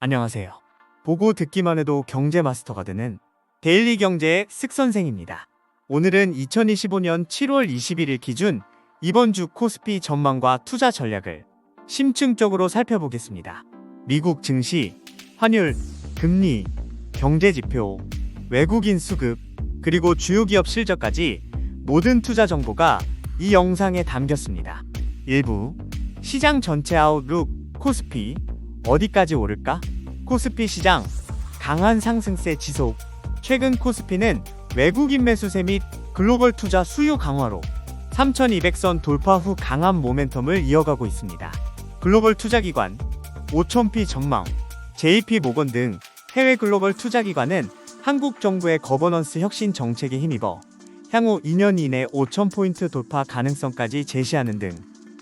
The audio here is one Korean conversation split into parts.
안녕하세요. 보고 듣기만 해도 경제 마스터가 되는 데일리 경제의 쓱선생입니다. 오늘은 2025년 7월 21일 기준 이번 주 코스피 전망과 투자 전략을 심층적으로 살펴보겠습니다. 미국 증시, 환율, 금리, 경제지표, 외국인 수급, 그리고 주요 기업 실적까지 모든 투자 정보가 이 영상에 담겼습니다. 1부, 시장 전체 아웃룩, 코스피, 어디까지 오를까? 코스피 시장 강한 상승세 지속. 최근 코스피는 외국인 매수세 및 글로벌 투자 수요 강화로 3200선 돌파 후 강한 모멘텀을 이어가고 있습니다. 글로벌 투자기관, 5000P 전망, JP 모건 등 해외 글로벌 투자기관은 한국 정부의 거버넌스 혁신 정책에 힘입어 향후 2년 이내 5000포인트 돌파 가능성까지 제시하는 등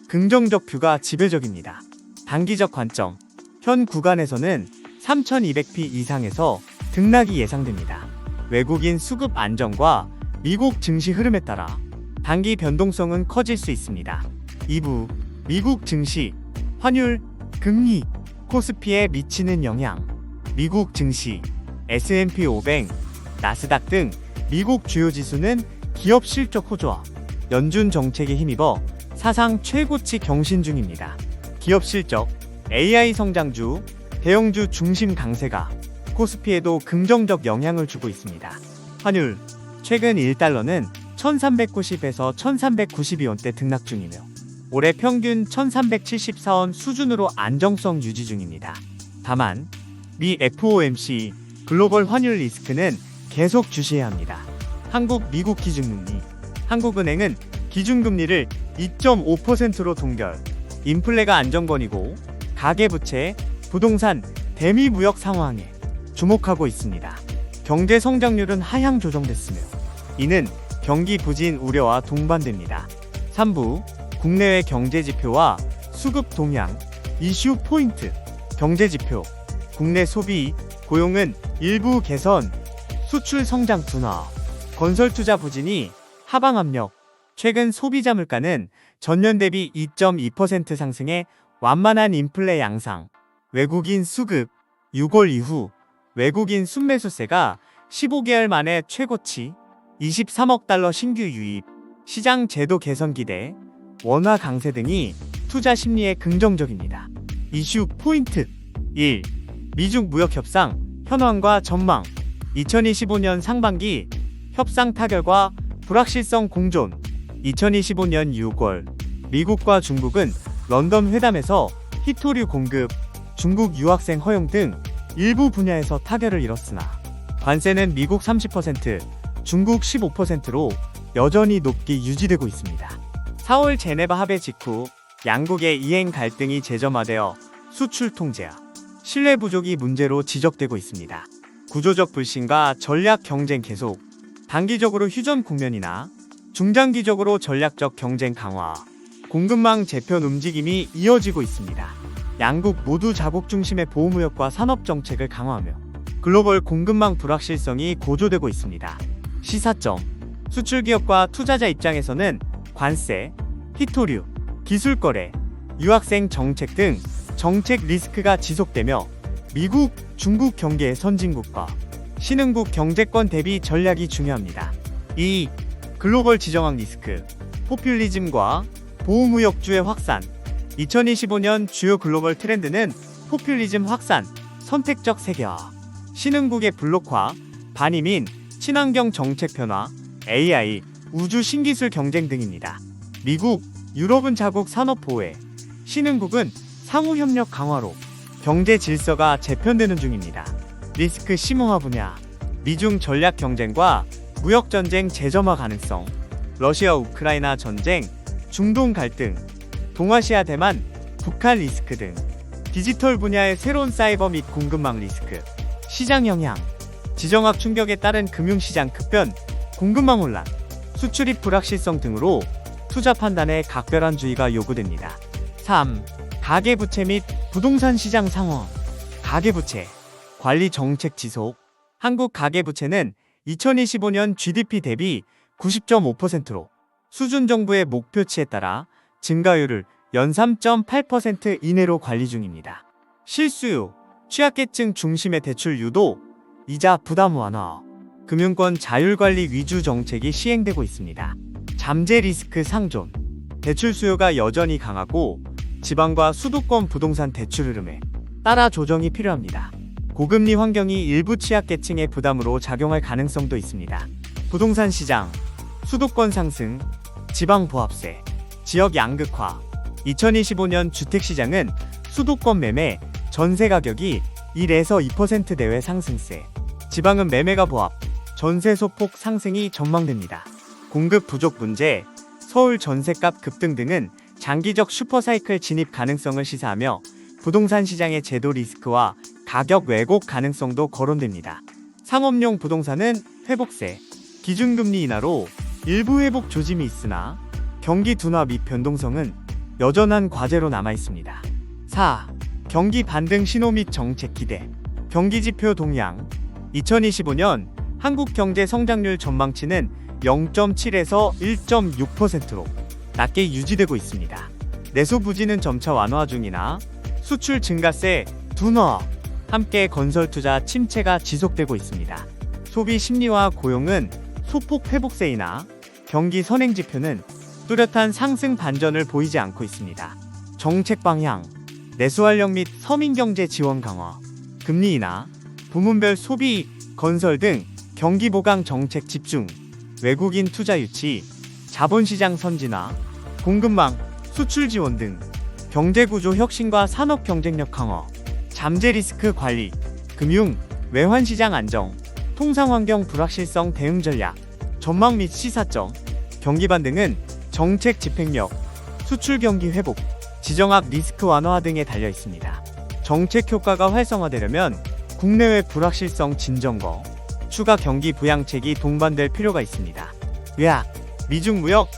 긍정적 뷰가 지배적입니다. 단기적 관점, 현 구간에서는 3200p 이상에서 등락이 예상됩니다. 외국인 수급 안정과 미국 증시 흐름에 따라 단기 변동성은 커질 수 있습니다. 2부, 미국 증시, 환율, 금리, 코스피에 미치는 영향. 미국 증시, S&P 500, 나스닥 등 미국 주요 지수는 기업 실적 호조와 연준 정책에 힘입어 사상 최고치 경신 중입니다. 기업 실적, AI 성장주, 대형주 중심 강세가 코스피에도 긍정적 영향을 주고 있습니다. 환율, 최근 1달러는 1390에서 1392원대 등락 중이며 올해 평균 1374원 수준으로 안정성 유지 중입니다. 다만 미 FOMC 글로벌 환율 리스크는 계속 주시해야 합니다. 한국 미국 기준금리, 한국은행은 기준금리를 2.5%로 동결, 인플레가 안정권이고 가계부채, 부동산, 대미 무역 상황에 주목하고 있습니다. 경제 성장률은 하향 조정됐으며 이는 경기 부진 우려와 동반됩니다. 3부, 국내외 경제지표와 수급 동향, 이슈 포인트, 경제지표, 국내 소비, 고용은 일부 개선, 수출 성장 둔화, 건설 투자 부진이 하방 압력, 최근 소비자 물가는 전년 대비 2.2% 상승해 완만한 인플레 양상, 외국인 수급, 6월 이후 외국인 순매수세가 15개월 만에 최고치, 23억 달러 신규 유입, 시장 제도 개선 기대, 원화 강세 등이 투자 심리에 긍정적입니다. 이슈 포인트 1. 미중 무역 협상, 현황과 전망. 2025년 상반기 협상 타결과 불확실성 공존. 2025년 6월 미국과 중국은 런던 회담에서 히토류 공급, 중국 유학생 허용 등 일부 분야에서 타결을 이뤘으나 관세는 미국 30%, 중국 15%로 여전히 높게 유지되고 있습니다. 4월 제네바 합의 직후 양국의 이행 갈등이 재점화되어 수출 통제와 신뢰 부족이 문제로 지적되고 있습니다. 구조적 불신과 전략 경쟁 계속, 단기적으로 휴전 국면이나 중장기적으로 전략적 경쟁 강화, 공급망 재편 움직임이 이어지고 있습니다. 양국 모두 자국 중심의 보호무역과 산업정책을 강화하며 글로벌 공급망 불확실성이 고조되고 있습니다. 시사점, 수출기업과 투자자 입장에서는 관세, 히토류, 기술거래, 유학생 정책 등 정책 리스크가 지속되며 미국, 중국 경계의 선진국과 신흥국 경제권 대비 전략이 중요합니다. 2. 글로벌 지정학 리스크, 포퓰리즘과 보호무역주의 확산. 2025년 주요 글로벌 트렌드는 포퓰리즘 확산, 선택적 세계화, 신흥국의 블록화, 반이민, 친환경 정책 변화, AI, 우주 신기술 경쟁 등입니다. 미국, 유럽은 자국 산업 보호에, 신흥국은 상호 협력 강화로 경제 질서가 재편되는 중입니다. 리스크 심오화 분야, 미중 전략 경쟁과 무역 전쟁 재점화 가능성, 러시아 우크라이나 전쟁, 중동 갈등, 동아시아 대만, 북한 리스크 등 디지털 분야의 새로운 사이버 및 공급망 리스크, 시장 영향, 지정학 충격에 따른 금융시장 급변, 공급망 혼란, 수출입 불확실성 등으로 투자 판단에 각별한 주의가 요구됩니다. 3. 가계부채 및 부동산 시장 상황. 가계부채, 관리 정책 지속. 한국 가계부채는 2025년 GDP 대비 90.5%로 수준 정부의 목표치에 따라 증가율을 연 3.8% 이내로 관리 중입니다. 실수요, 취약계층 중심의 대출 유도, 이자 부담 완화, 금융권 자율관리 위주 정책이 시행되고 있습니다. 잠재 리스크 상존, 대출 수요가 여전히 강하고 지방과 수도권 부동산 대출 흐름에 따라 조정이 필요합니다. 고금리 환경이 일부 취약계층의 부담으로 작용할 가능성도 있습니다. 부동산 시장, 수도권 상승, 지방 보합세, 지역 양극화. 2025년 주택시장은 수도권 매매, 전세 가격이 1에서 2% 내외 상승세, 지방은 매매가 보합, 전세 소폭 상승이 전망됩니다. 공급 부족 문제, 서울 전세값 급등 등은 장기적 슈퍼사이클 진입 가능성을 시사하며 부동산 시장의 제도 리스크와 가격 왜곡 가능성도 거론됩니다. 상업용 부동산은 회복세, 기준금리 인하로 일부 회복 조짐이 있으나 경기 둔화 및 변동성은 여전한 과제로 남아 있습니다. 4. 경기 반등 신호 및 정책 기대. 경기지표 동향. 2025년 한국 경제 성장률 전망치는 0.7에서 1.6%로 낮게 유지되고 있습니다. 내수 부진은 점차 완화 중이나 수출 증가세 둔화, 함께 건설 투자 침체가 지속되고 있습니다. 소비 심리와 고용은 소폭 회복세이나 경기 선행 지표는 뚜렷한 상승 반전을 보이지 않고 있습니다. 정책 방향, 내수 활력 및 서민 경제 지원 강화, 금리 인하, 부문별 소비, 건설 등 경기 보강 정책 집중, 외국인 투자 유치, 자본시장 선진화, 공급망, 수출 지원 등 경제구조 혁신과 산업 경쟁력 강화, 잠재 리스크 관리, 금융, 외환시장 안정, 통상환경 불확실성 대응 전략, 전망 및 시사점, 경기 반등은 정책 집행력, 수출 경기 회복, 지정학 리스크 완화 등에 달려 있습니다. 정책 효과가 활성화되려면 국내외 불확실성 진정거, 추가 경기 부양책이 동반될 필요가 있습니다. 외학, 미중 무역,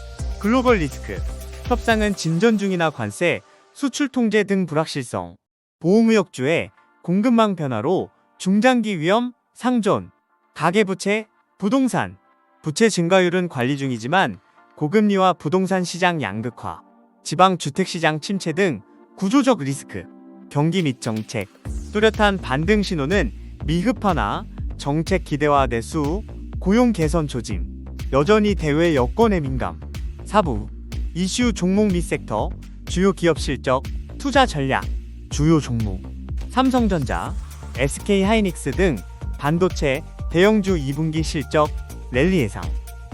글로벌 리스크, 협상은 진전 중이나 관세, 수출 통제 등 불확실성, 보호무역주의, 공급망 변화로 중장기 위험, 상존, 가계부채, 부동산, 부채 증가율은 관리 중이지만 고금리와 부동산 시장 양극화, 지방 주택시장 침체 등 구조적 리스크, 경기 및 정책, 뚜렷한 반등 신호는 미흡하나 정책 기대와 내수, 고용 개선 조짐, 여전히 대외 여건에 민감. 4부, 이슈 종목 및 섹터, 주요 기업 실적, 투자 전략, 주요 종목, 삼성전자, SK하이닉스 등 반도체, 대형주 2분기 실적, 랠리 예상,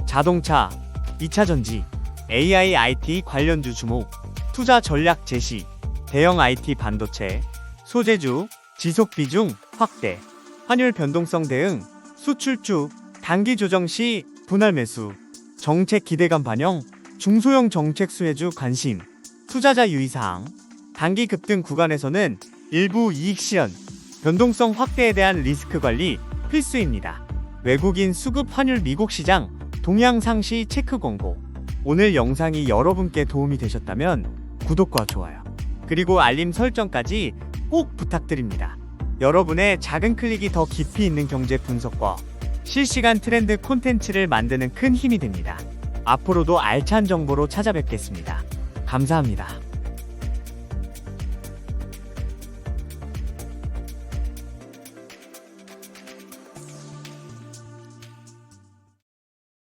자동차, 2차전지, AI, IT 관련주 주목, 투자 전략 제시, 대형 IT 반도체, 소재주, 지속 비중 확대, 환율 변동성 대응, 수출주, 단기 조정 시 분할 매수, 정책 기대감 반영, 중소형 정책 수혜주 관심, 투자자 유의사항, 단기 급등 구간에서는 일부 이익 실현, 변동성 확대에 대한 리스크 관리 필수입니다. 외국인 수급 환율 미국 시장 동향 상시 체크 권고. 오늘 영상이 여러분께 도움이 되셨다면 구독과 좋아요, 그리고 알림 설정까지 꼭 부탁드립니다. 여러분의 작은 클릭이 더 깊이 있는 경제 분석과 실시간 트렌드 콘텐츠를 만드는 큰 힘이 됩니다. 앞으로도 알찬 정보로 찾아뵙겠습니다. 감사합니다.